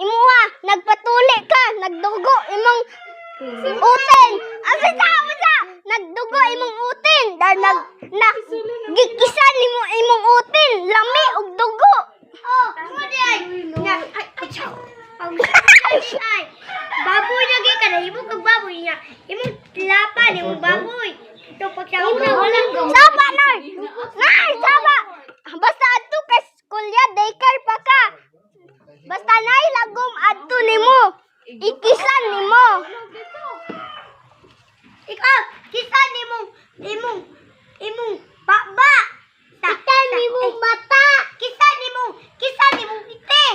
imuha nagpatuli ka, nagdugo imong utin. Asa nagdugo imong utin. Dahil gikisan imong utin, lami ug dugo. Oh, mo di ay. Ay, baboy lagi ka na imong kag baboy niya. Imong lapan imong baboy. Ito pagkauna wala go. Saba na. Nay, saba. Basta adto ka skulya, daycare pa ka. Basta nay lagom adto nimo. Ikisan nimo. Ikaw, kisan imong baba. Kisan imong mata. Kisan imong ite.